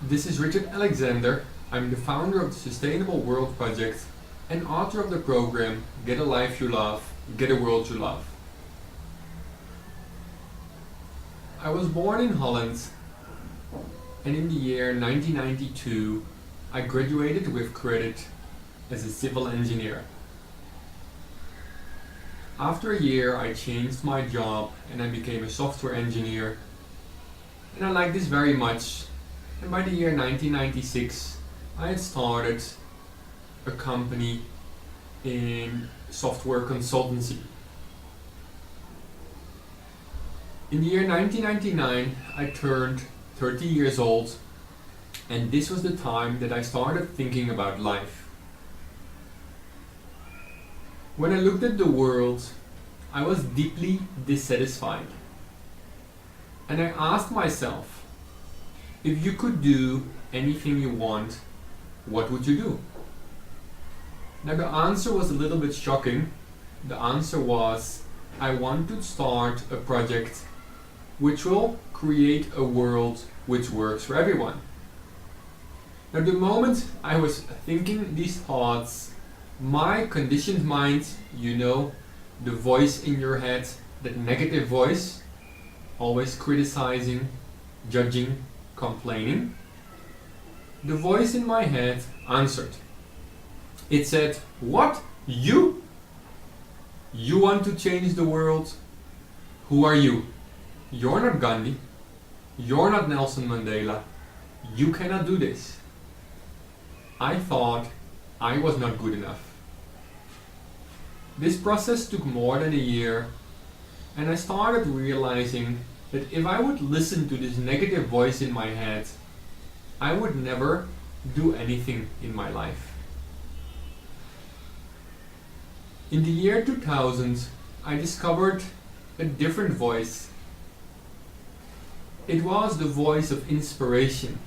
This is Richard Alexander. I'm the founder of the Sustainable World Project and author of the program Get a Life You Love, Get a World You Love. I was born in Holland, and in the year 1992 I graduated with credit as a civil engineer. After a year I changed my job and I became a software engineer, and I liked this very much. And by the year 1996 I had started a company in software consultancy. In the year 1999 I turned 30 years old, and this was the time that I started thinking about life. When I looked at the world, I was deeply dissatisfied. And I asked myself, if you could do anything you want, what would you do? Now the answer was a little bit shocking. The answer was, I want to start a project which will create a world which works for everyone. Now the moment I was thinking these thoughts, my conditioned mind, the voice in your head, that negative voice, always criticizing, judging, complaining, the voice in my head answered. It said, what? You? You want to change the world? Who are you? You're not Gandhi. You're not Nelson Mandela. You cannot do this. I thought I was not good enough. This process took more than a year, and I started realizing that if I would listen to this negative voice in my head, I would never do anything in my life. In the year 2000, I discovered a different voice. It was the voice of inspiration.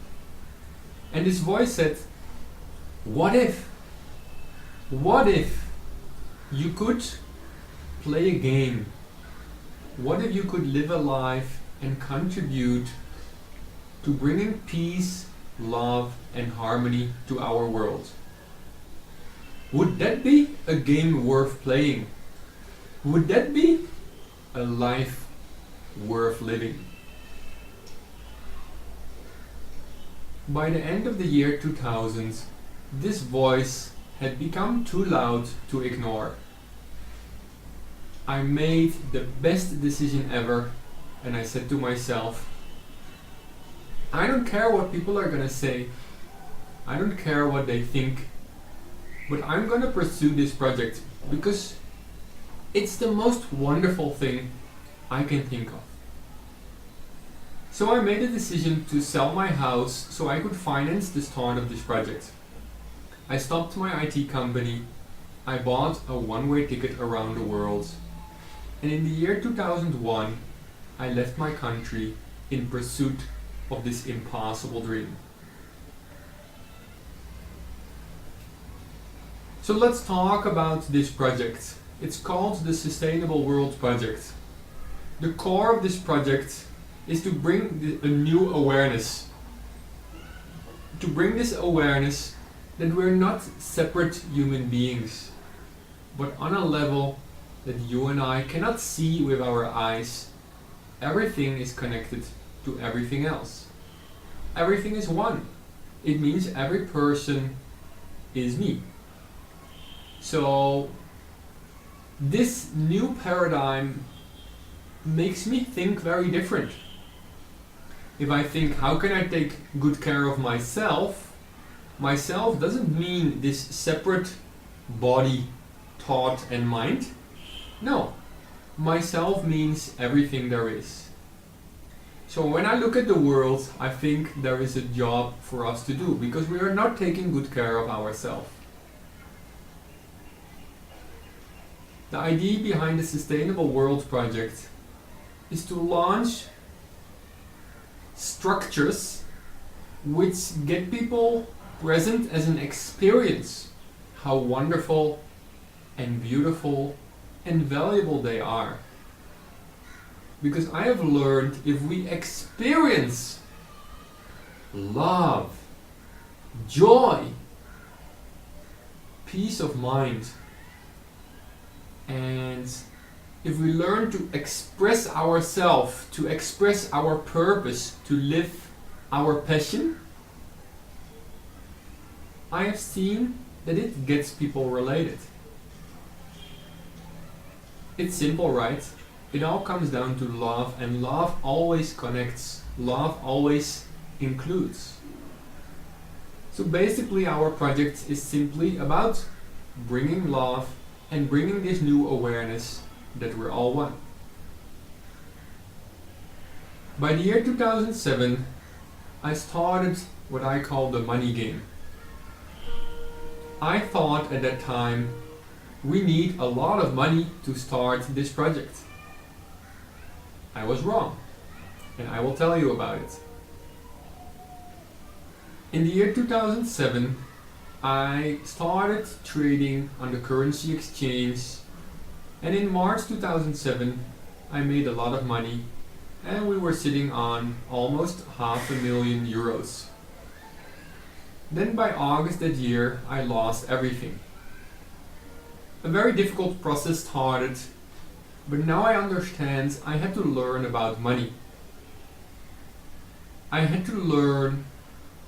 And this voice said, what if you could play a game? What if you could live a life and contribute to bringing peace, love and harmony to our world? Would that be a game worth playing? Would that be a life worth living? By the end of the year 2000, this voice had become too loud to ignore. I made the best decision ever, and I said to myself, I don't care what people are gonna say. I don't care what they think. But I'm gonna pursue this project because it's the most wonderful thing I can think of. So I made a decision to sell my house so I could finance the start of this project. I stopped my IT company. I bought a one-way ticket around the world. And in the year 2001, I left my country in pursuit of this impossible dream. So let's talk about this project. It's called the Sustainable World Project. The core of this project is to bring a new awareness. To bring this awareness that we're not separate human beings, but on a level that you and I cannot see with our eyes. Everything is connected to everything else. Everything is one. It means every person is me. So this new paradigm makes me think very different. If I think, how can I take good care of myself? Myself doesn't mean this separate body, thought and mind. No, myself means everything there is. So when I look at the world, I think there is a job for us to do because we are not taking good care of ourselves. The idea behind the Sustainable World Project is to launch structures which get people present as an experience how wonderful and beautiful and valuable they are. Because I have learned if we experience love, joy, peace of mind. And if we learn to express ourselves, to express our purpose, to live our passion, I have seen that it gets people related. It's simple, right? It all comes down to love, and love always connects. Love always includes. So basically our project is simply about bringing love and bringing this new awareness that we're all one. By the year 2007, I started what I call the money game. I thought at that time we need a lot of money to start this project. I was wrong, and I will tell you about it. In the year 2007, I started trading on the currency exchange, and in March 2007 I made a lot of money, and we were sitting on almost €500,000. Then by August that year I lost everything. A very difficult process started, but now I understand I had to learn about money. I had to learn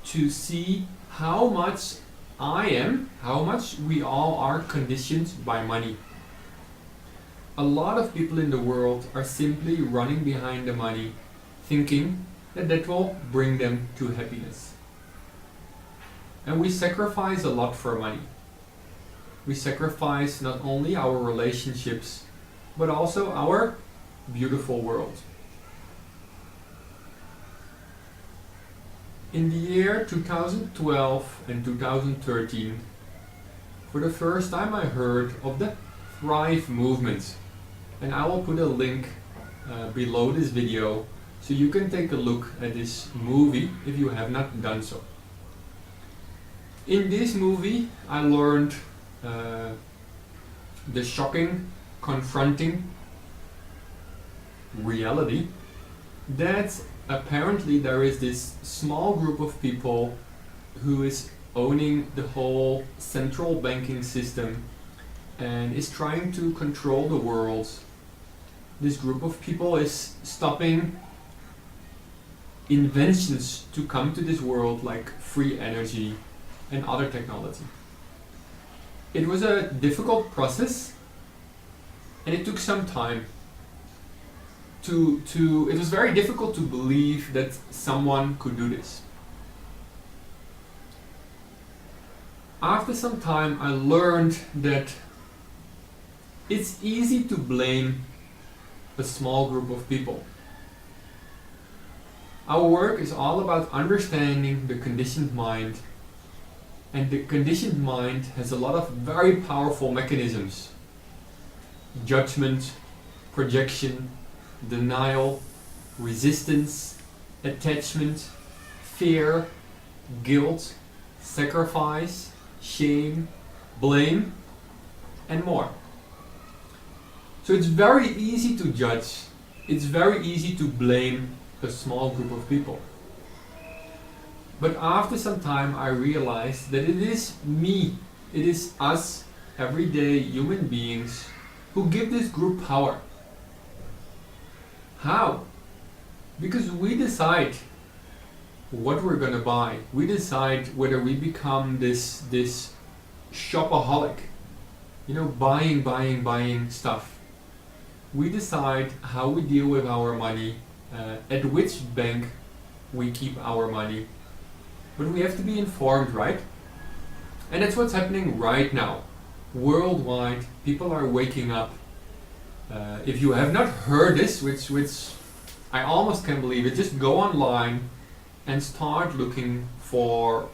to see how much how much we all are conditioned by money. A lot of people in the world are simply running behind the money, thinking that that will bring them to happiness. And we sacrifice a lot for money. We sacrifice not only our relationships, but also our beautiful world. In the year 2012 and 2013, for the first time I heard of the Thrive movement. And I will put a link below this video so you can take a look at this movie if you have not done so. In this movie I learned the shocking, confronting reality that apparently there is this small group of people who is owning the whole central banking system and is trying to control the world. This group of people is stopping inventions to come to this world like free energy and other technology. It was a difficult process, and it took some time. It was very difficult to believe that someone could do this. After some time I learned that it's easy to blame a small group of people. Our work is all about understanding the conditioned mind, and the conditioned mind has a lot of very powerful mechanisms: judgment, projection, denial, resistance, attachment, fear, guilt, sacrifice, shame, blame, and more. So it's very easy to judge, it's very easy to blame a small group of people. But after some time I realized that it is me, it is us, everyday human beings, who give this group power. How? Because we decide what we're gonna buy. We decide whether we become this shopaholic, buying stuff. We decide how we deal with our money, at which bank we keep our money. But we have to be informed, right? And that's what's happening right now. Worldwide, people are waking up. If you have not heard this, which I almost can't believe it, just go online and start looking for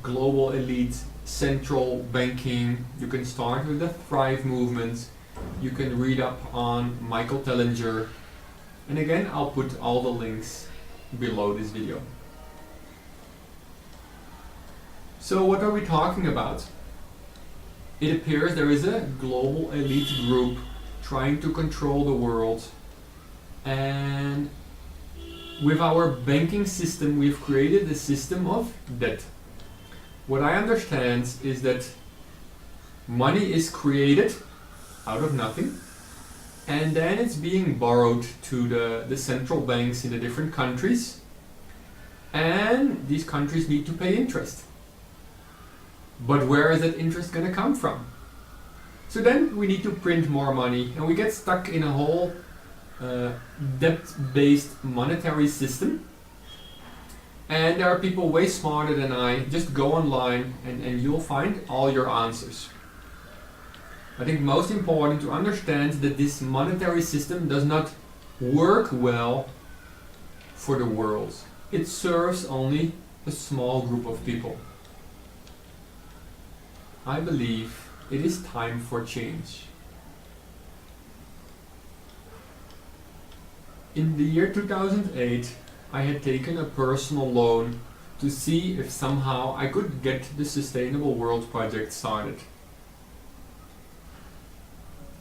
global elite central banking. You can start with the Thrive movement. You can read up on Michael Tellinger. And again, I'll put all the links below this video. So what are we talking about? It appears there is a global elite group trying to control the world, and with our banking system, we've created a system of debt. What I understand is that money is created out of nothing, and then it's being borrowed to the central banks in the different countries, and these countries need to pay interest. But where is that interest going to come from? So then we need to print more money, and we get stuck in a whole debt-based monetary system. And there are people way smarter than I. Just go online and you'll find all your answers. I think most important to understand that this monetary system does not work well for the world. It serves only a small group of people. I believe it is time for change. In the year 2008, I had taken a personal loan to see if somehow I could get the Sustainable World Project started.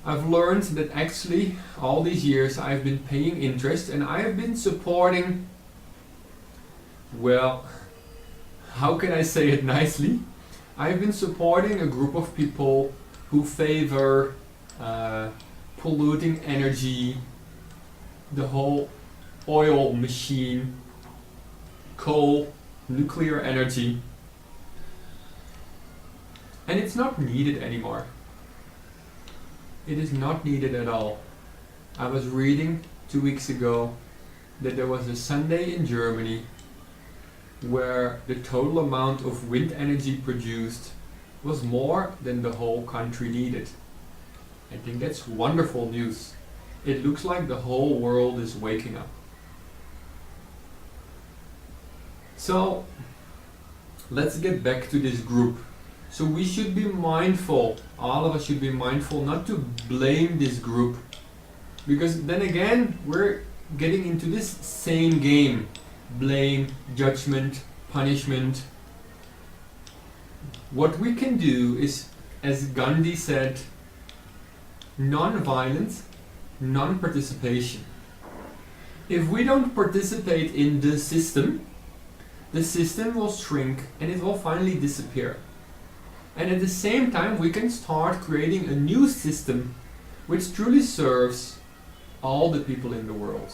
I've learned that actually all these years I've been paying interest, and I have been supporting, well, how can I say it nicely? I've been supporting a group of people who favor polluting energy, the whole oil machine, coal, nuclear energy. And it's not needed anymore. It is not needed at all. I was reading 2 weeks ago that there was a Sunday in Germany where the total amount of wind energy produced was more than the whole country needed. I think that's wonderful news. It looks like the whole world is waking up. So let's get back to this group. So we should be mindful, all of us should be mindful not to blame this group, because then again we're getting into this same game. Blame, judgment, punishment. What we can do is, as Gandhi said, non-violence, non-participation. If we don't participate in the system will shrink and it will finally disappear. And at the same time we can start creating a new system which truly serves all the people in the world.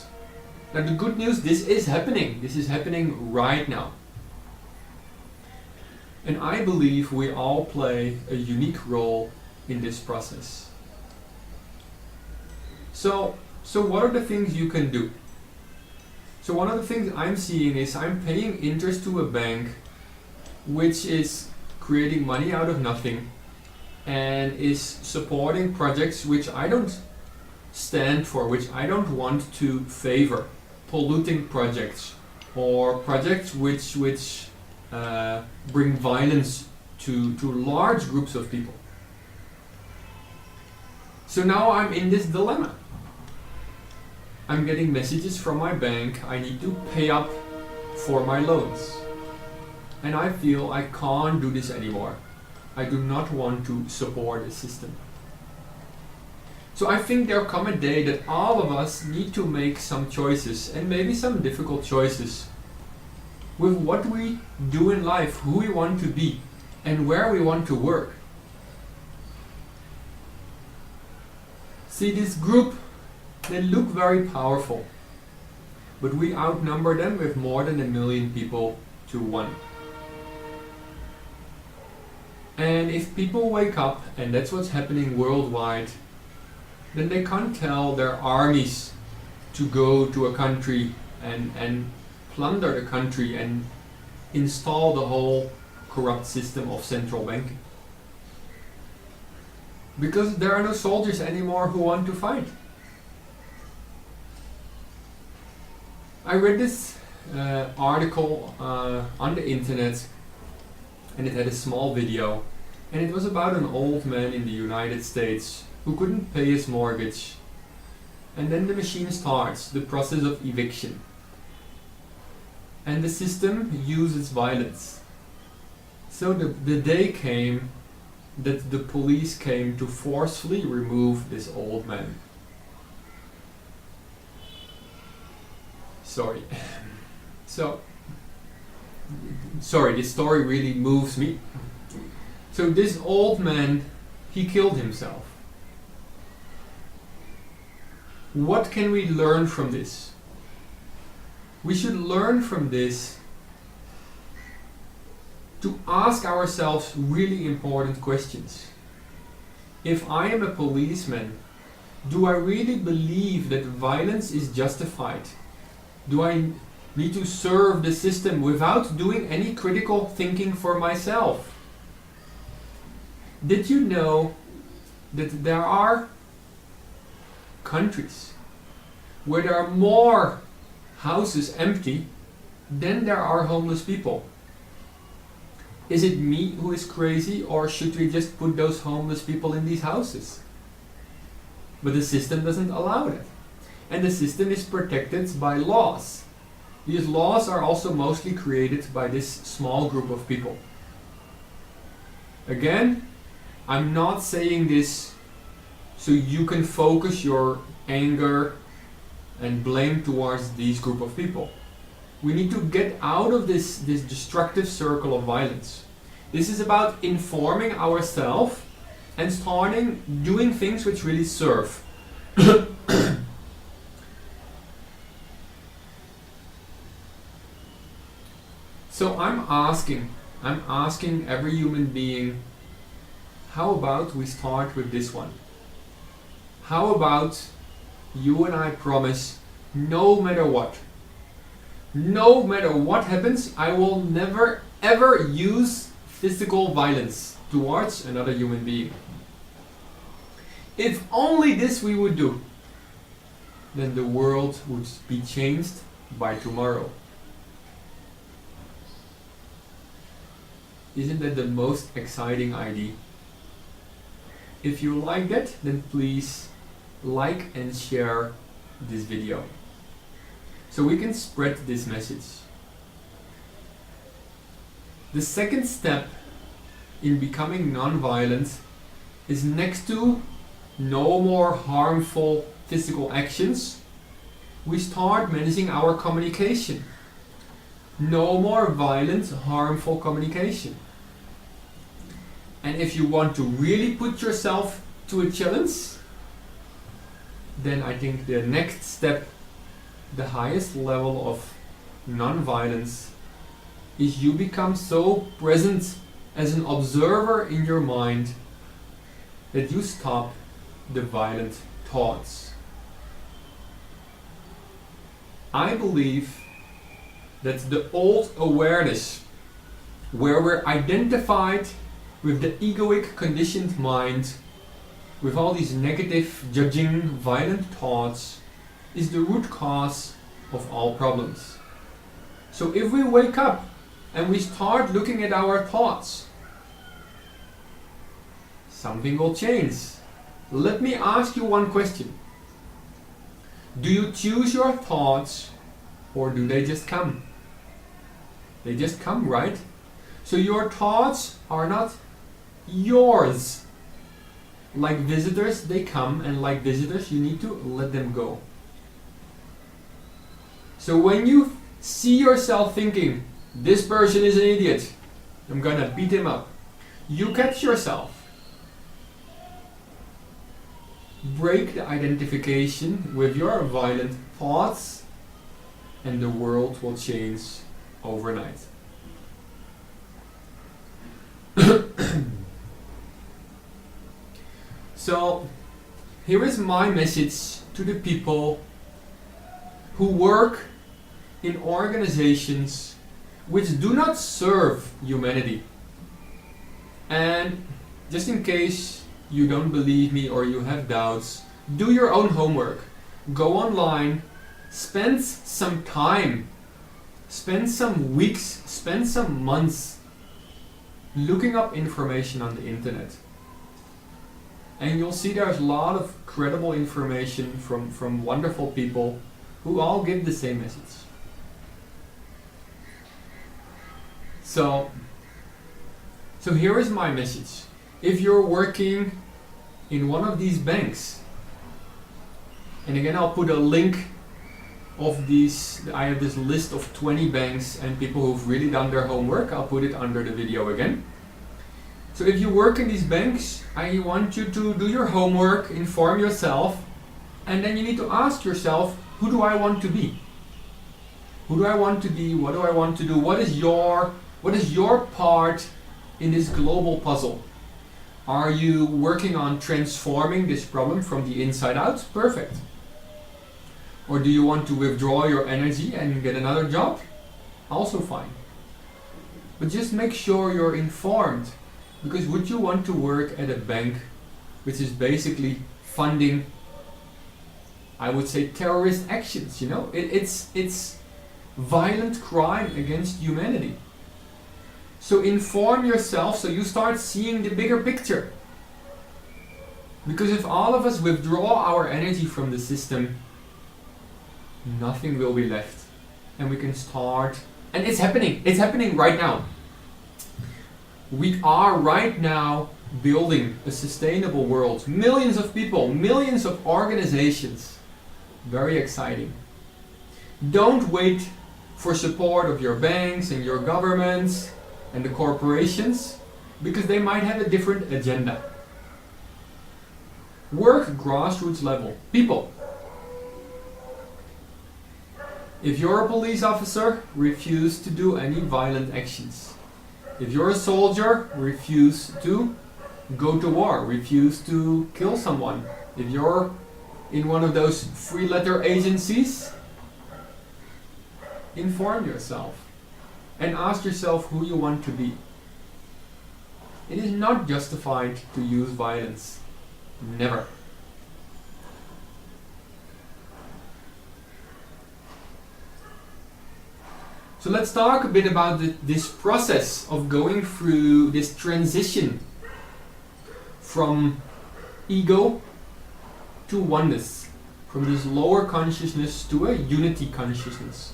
Now the good news, this is happening. This is happening right now. And I believe we all play a unique role in this process. So what are the things you can do? So one of the things I'm seeing is I'm paying interest to a bank which is creating money out of nothing and is supporting projects which I don't stand for, which I don't want to favor. Polluting projects or projects which bring violence to large groups of people. So now I'm in this dilemma. I'm getting messages from my bank, I need to pay up for my loans. And I feel I can't do this anymore. I do not want to support the system. So I think there'll come a day that all of us need to make some choices, and maybe some difficult choices, with what we do in life, who we want to be, and where we want to work. See, this group, they look very powerful, but we outnumber them with more than 1 million people to 1. And if people wake up, and that's what's happening worldwide, then they can't tell their armies to go to a country and plunder the country and install the whole corrupt system of central banking. Because there are no soldiers anymore who want to fight. I read this article on the internet, and it had a small video, and it was about an old man in the United States who couldn't pay his mortgage, and then the machine starts the process of eviction, and the system uses violence. So the day came that the police came to forcefully remove this old man. So story. So, sorry, this story really moves me. So this old man, he killed himself. What can we learn from this? We should learn from this to ask ourselves really important questions. If I am a policeman, do I really believe that violence is justified? Do I need to serve the system without doing any critical thinking for myself? Did you know that there are countries where there are more houses empty than there are homeless people? Is it me who is crazy, or should we just put those homeless people in these houses? But the system doesn't allow that. And the system is protected by laws. These laws are also mostly created by this small group of people. Again, I'm not saying this so you can focus your anger and blame towards these group of people. We need to get out of this destructive circle of violence. This is about informing ourselves and starting doing things which really serve. So I'm asking every human being, how about we start with this one? How about you and I promise, no matter what happens, I will never ever use physical violence towards another human being. If only this we would do, then the world would be changed by tomorrow. Isn't that the most exciting idea? If you like that, then please like and share this video so we can spread this message. The second step in becoming non-violent is, next to no more harmful physical actions, we start managing our communication. No more violent, harmful communication. And if you want to really put yourself to a challenge, then I think the next step, the highest level of non-violence, is you become so present as an observer in your mind that you stop the violent thoughts. I believe that the old awareness, where we're identified with the egoic conditioned mind, with all these negative, judging, violent thoughts, is the root cause of all problems. So if we wake up and we start looking at our thoughts, something will change. Let me ask you one question. Do you choose your thoughts, or do they just come? They just come, right? So your thoughts are not yours. Like visitors, they come, and like visitors, you need to let them go. So when you see yourself thinking, this person is an idiot, I'm gonna beat him up, you catch yourself. Break the identification with your violent thoughts, and the world will change overnight. So, here is my message to the people who work in organizations which do not serve humanity. And just in case you don't believe me or you have doubts, do your own homework. Go online, spend some time, spend some weeks, spend some months looking up information on the internet. And you'll see there's a lot of credible information from wonderful people who all give the same message. So here is my message. If you're working in one of these banks, and again I'll put a link of these, I have this list of 20 banks and people who've really done their homework. I'll put it under the video again. So if you work in these banks, I want you to do your homework, inform yourself, and then you need to ask yourself, who do I want to be? Who do I want to be? What do I want to do? What is your part in this global puzzle? Are you working on transforming this problem from the inside out? Perfect. Or do you want to withdraw your energy and get another job? Also fine. But just make sure you're informed, because would you want to work at a bank which is basically funding, I would say, terrorist actions, you know? It's violent crime against humanity. So inform yourself so you start seeing the bigger picture. Because if all of us withdraw our energy from the system, nothing will be left. And we can start, and it's happening right now. We are right now building a sustainable world. Millions of people, millions of organizations. Very exciting. Don't wait for support of your banks and your governments and the corporations, because they might have a different agenda. Work grassroots level. People. If you're a police officer, refuse to do any violent actions. If you're a soldier, refuse to go to war, refuse to kill someone. If you're in one of those free letter agencies, inform yourself and ask yourself who you want to be. It is not justified to use violence. Never. So let's talk a bit about this process of going through this transition from ego to oneness, from this lower consciousness to a unity consciousness.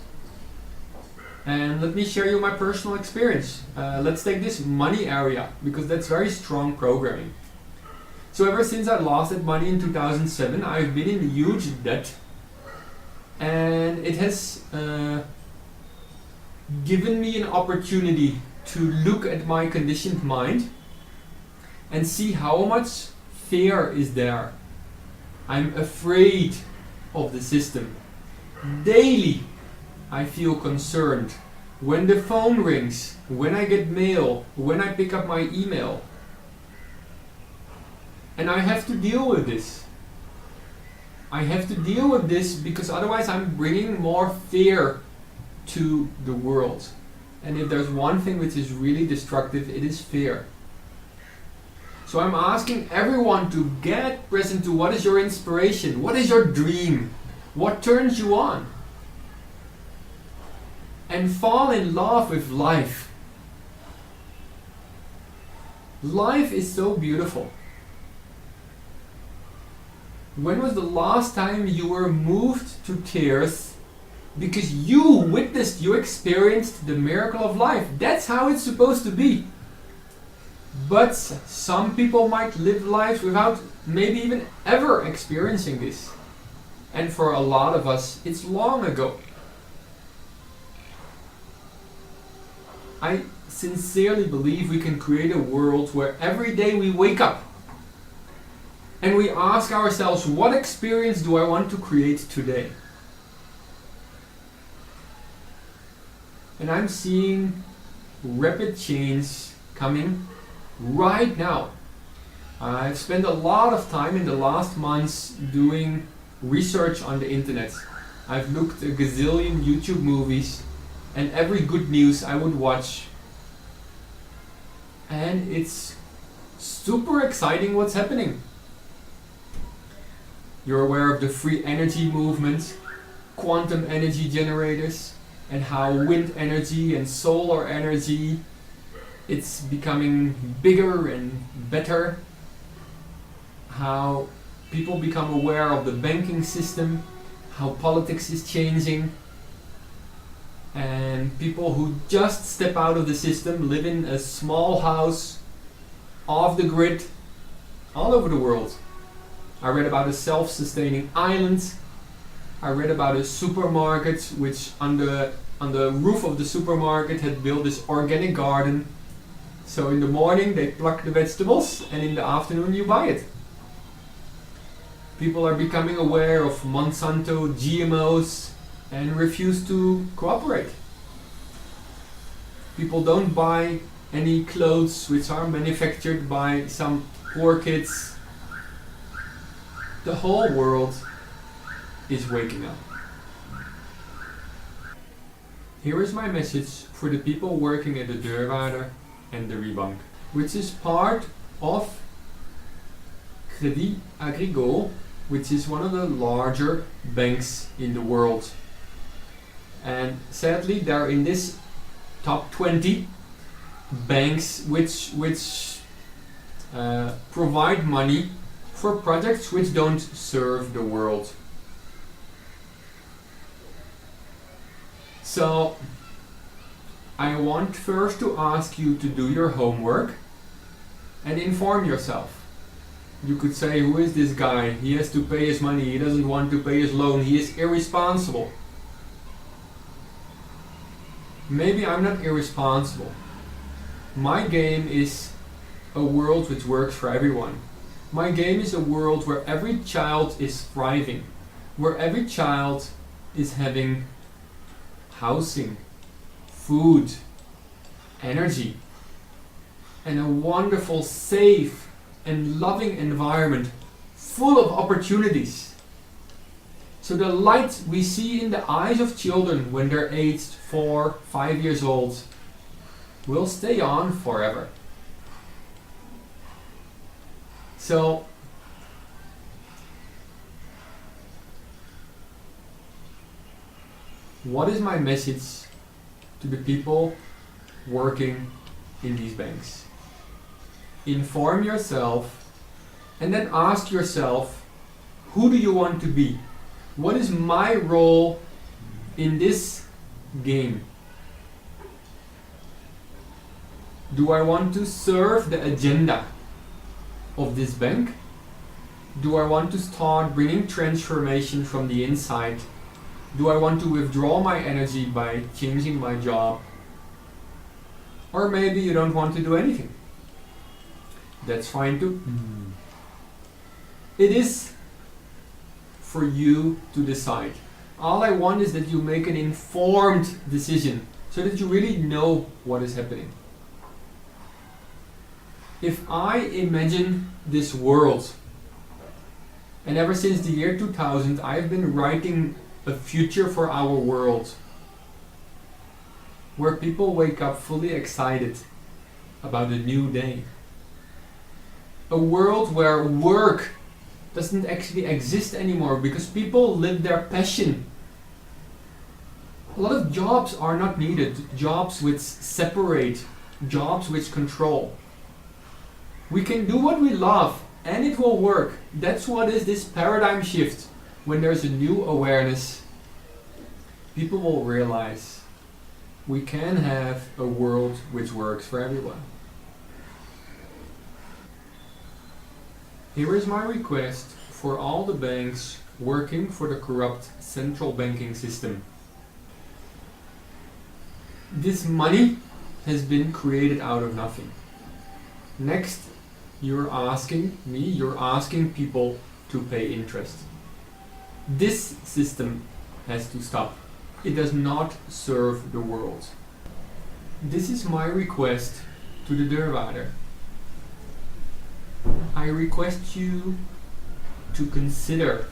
And let me share you my personal experience. Let's take this money area, because that's very strong programming. So ever since I lost that money in 2007, I've been in huge debt, and it has given me an opportunity to look at my conditioned mind and see how much fear is there. I'm afraid of the system. Daily I feel concerned. When the phone rings, when I get mail, when I pick up my email. And I have to deal with this. I have to deal with this because otherwise I'm bringing more fear to the world. And if there's one thing which is really destructive, it is fear. So I'm asking everyone to get present to what is your inspiration, what is your dream, what turns you on. And fall in love with life. Life is so beautiful. When was the last time you were moved to tears because you witnessed, you experienced the miracle of life? That's how it's supposed to be. But some people might live lives without maybe even ever experiencing this. And for a lot of us, it's long ago. I sincerely believe we can create a world where every day we wake up and we ask ourselves, what experience do I want to create today? And I'm seeing rapid change coming right now. I've spent a lot of time in the last months doing research on the internet. I've looked a gazillion YouTube movies, and every good news I would watch. And it's super exciting what's happening. You're aware of the free energy movement, quantum energy generators, and how wind energy and solar energy, it's becoming bigger and better. How people become aware of the banking system, how politics is changing. And people who just step out of the system live in a small house, off the grid, all over the world. I read about a self-sustaining island I read about a supermarket which on the roof of the supermarket had built this organic garden. So in the morning they pluck the vegetables and in the afternoon you buy it. People are becoming aware of Monsanto, GMOs, and refuse to cooperate. People don't buy any clothes which are manufactured by some poor kids. The whole world is waking up. Here is my message for the people working at the deurwaarder and the rebank, which is part of Crédit Agricole, which is one of the larger banks in the world. And sadly, they're in this top 20 banks which provide money for projects which don't serve the world. So I want first to ask you to do your homework and inform yourself. You could say, who is this guy? He has to pay his money, he doesn't want to pay his loan, he is irresponsible. Maybe I'm not irresponsible. My game is a world which works for everyone. My game is a world where every child is thriving, where every child is having housing, food, energy, and a wonderful, safe and loving environment full of opportunities. So the light we see in the eyes of children when they're aged 4, 5 years old will stay on forever. So what is my message to the people working in these banks? Inform yourself and then ask yourself, who do you want to be? What is my role in this game? Do I want to serve the agenda of this bank? Do I want to start bringing transformation from the inside? Do I want to withdraw my energy by changing my job? Or maybe you don't want to do anything. That's fine too. It is for you to decide. All I want is that you make an informed decision so that you really know what is happening. If I imagine this world, and ever since the year 2000 I've been writing a future for our world where people wake up fully excited about a new day. A world where work doesn't actually exist anymore because people live their passion. A lot of jobs are not needed, jobs which separate, jobs which control. We can do what we love and it will work. That's what is this paradigm shift. When there's a new awareness, people will realize we can have a world which works for everyone. Here is my request for all the banks working for the corrupt central banking system. This money has been created out of nothing. Next, you're asking people to pay interest. This system has to stop. It does not serve the world. This is my request to the deurwaarder. I request you to consider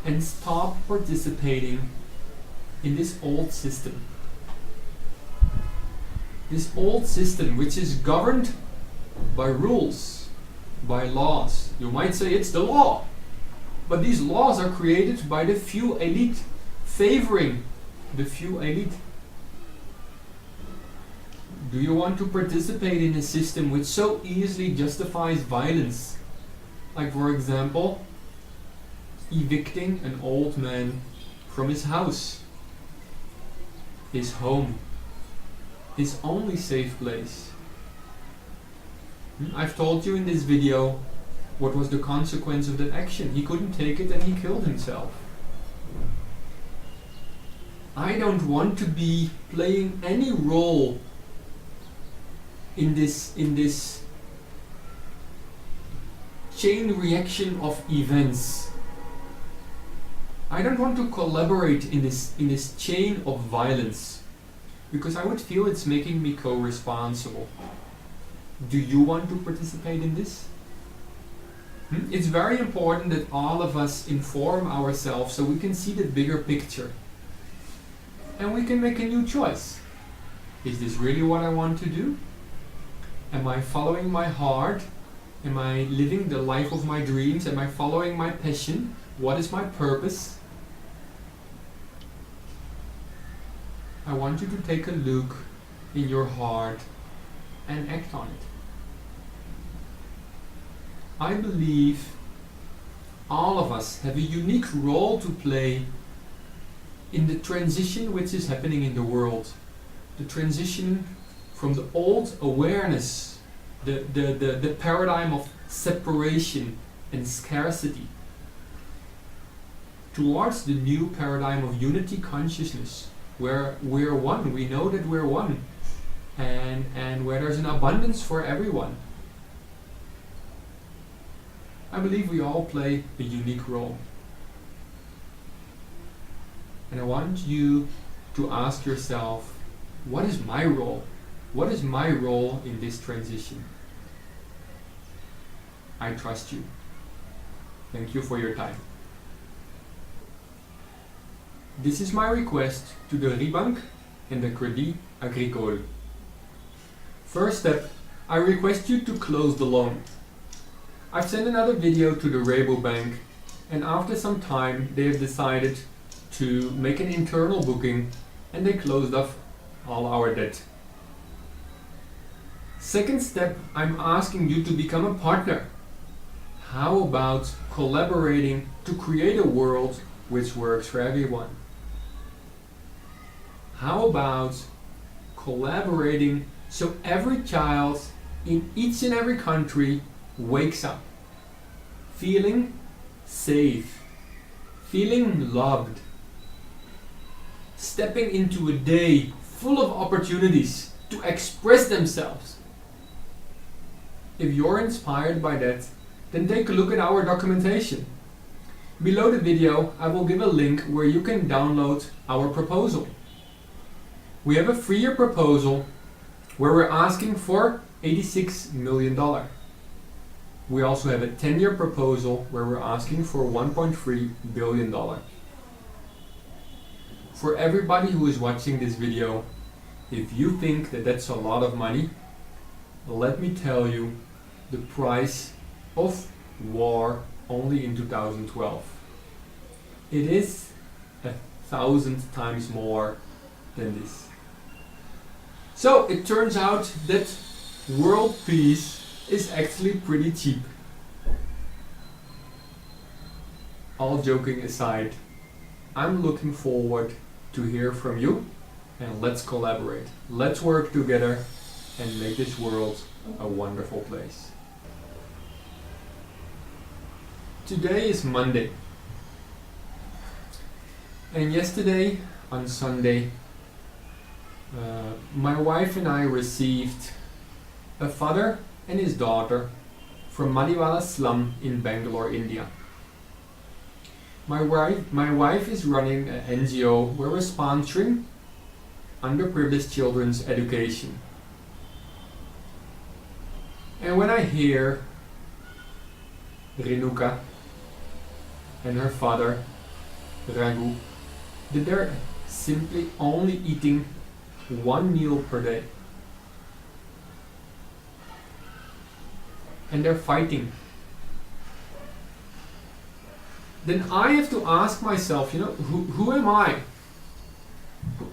and stop participating in this old system. This old system which is governed by rules, by laws. You might say it's the law, but these laws are created by the few elite, favoring the few elite. Do you want to participate in a system which so easily justifies violence? Like, for example, evicting an old man from his house, his home, his only safe place. I've told you in this video what was the consequence of that action. He couldn't take it and he killed himself. I don't want to be playing any role in this chain reaction of events. I don't want to collaborate in this chain of violence, because I would feel it's making me co-responsible. Do you want to participate in this? It's very important that all of us inform ourselves so we can see the bigger picture. And we can make a new choice. Is this really what I want to do? Am I following my heart? Am I living the life of my dreams? Am I following my passion? What is my purpose? I want you to take a look in your heart and act on it. I believe all of us have a unique role to play in the transition which is happening in the world. The transition from the old awareness, the paradigm of separation and scarcity, towards the new paradigm of unity consciousness, where we're one, we know that we're one, and where there's an abundance for everyone. I believe we all play a unique role. And I want you to ask yourself, what is my role? What is my role in this transition? I trust you. Thank you for your time. This is my request to the Ribank and the Crédit Agricole. First step, I request you to close the loan. I've sent another video to the Rabobank, and after some time they have decided to make an internal booking and they closed off all our debt. Second step, I'm asking you to become a partner. How about collaborating to create a world which works for everyone? How about collaborating so every child in each and every country wakes up feeling safe, feeling loved, stepping into a day full of opportunities to express themselves? If you're inspired by that, then take a look at our documentation. Below the video I will give a link where you can download our proposal. We have a 3-year proposal where we're asking for $86 million. We also have a 10-year proposal where we're asking for $1.3 billion. For everybody who is watching this video, if you think that that's a lot of money, let me tell you the price of war only in 2012. It is 1,000 times more than this. So it turns out that world peace is actually pretty cheap. All joking aside, I'm looking forward to hear from you, and let's collaborate. Let's work together and make this world a wonderful place. Today is Monday, and yesterday on Sunday my wife and I received a father and his daughter from Madiwala slum in Bangalore, India. My wife is running an NGO where we're sponsoring underprivileged children's education. And when I hear Renuka and her father, Raghu, that they're simply only eating 1 meal per day, and they're fighting, then I have to ask myself, who am I?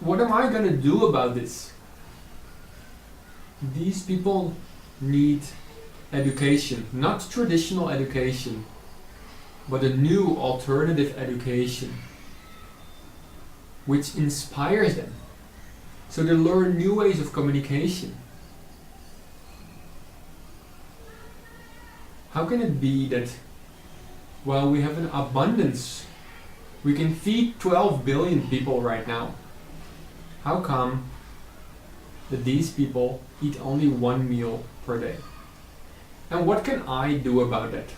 What am I going to do about this? These people need education, not traditional education, but a new alternative education which inspires them, so they learn new ways of communication. How can it be that while we have an abundance, we can feed 12 billion people right now, How come that these people eat only one meal per day? And what can I do about it?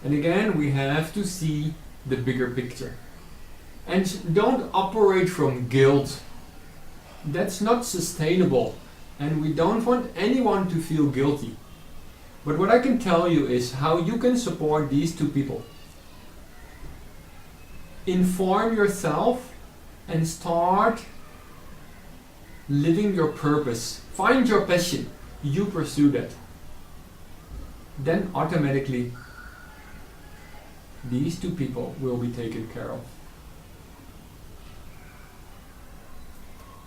And again, we have to see the bigger picture. And don't operate from guilt. That's not sustainable. And we don't want anyone to feel guilty. But what I can tell you is how you can support these two people. Inform yourself and start living your purpose. Find your passion. You pursue that. Then automatically these two people will be taken care of.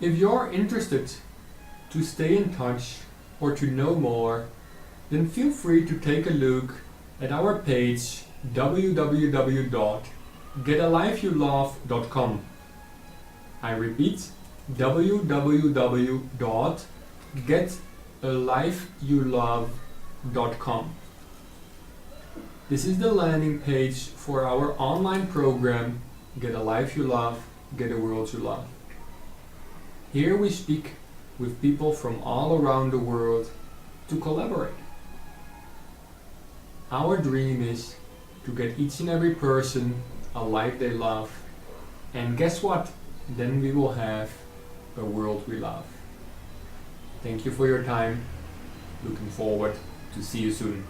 If you're interested to stay in touch or to know more, then feel free to take a look at our page www.getalifeyoulove.com. I repeat, www.getalifeyoulove.com. This is the landing page for our online program, Get a Life You Love, Get a World You Love. Here we speak with people from all around the world to collaborate. Our dream is to get each and every person a life they love, and guess what? Then we will have a world we love. Thank you for your time. Looking forward to see you soon.